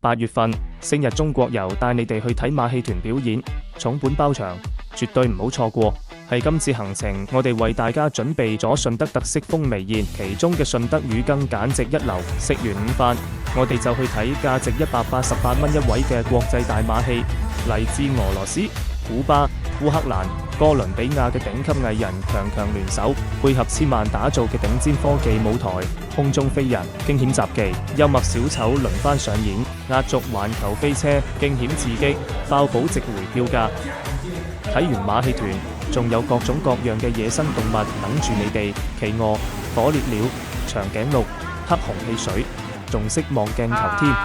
8月份，星日中國遊帶你哋去睇馬戲團表演，重本包場，絕對唔好錯過。係今次行程，我哋為大家準備咗順德特色風味宴，其中嘅順德魚羹簡直一流。食完午飯，我哋就去睇價值188蚊一位嘅國際大馬戲，嚟自俄羅斯、古巴、烏克蘭、哥倫比亞嘅頂級藝人強聯手，配合千萬打造嘅頂尖科技舞台，空中飛人、驚險雜技、幽默小丑輪番上演，壓軸環球飛車，驚險刺激，爆保值回票價。睇完馬戲團，仲有各種各樣嘅野生動物等住你哋，企鵝、火烈鳥、長頸鹿、黑熊汽水，仲識望鏡頭添。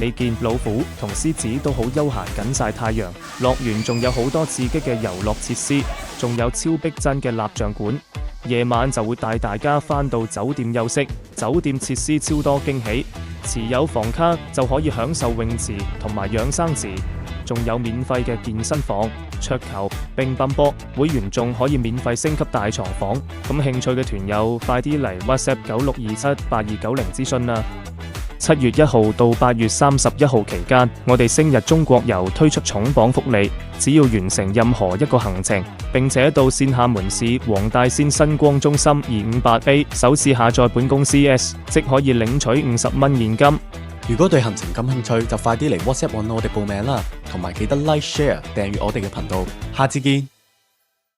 你見老虎同獅子都好悠閒緊曬太陽。樂園仲有好多刺激嘅遊樂設施，仲有超逼真嘅蠟像館。夜晚就會帶大家返到酒店休息，酒店設施超多驚喜，持有房卡就可以享受泳池同埋養生池，仲有免費嘅健身房、桌球、乒乓波，會員仲可以免費升級大床房。咁興趣嘅團友快啲嚟 WhatsApp 96278290諮詢啦。7月1號到8月31號期間，我哋星日中國遊推出重磅福利，只要完成任何一個行程，並且到線下門市黃大仙新光中心258A 首次下載本公司 S， 即可以領取50蚊現金。如果對行程感興趣，就快啲嚟 WhatsApp 揾我哋報名啦，同埋記得 Like、Share、訂閱我哋嘅頻道。下次見。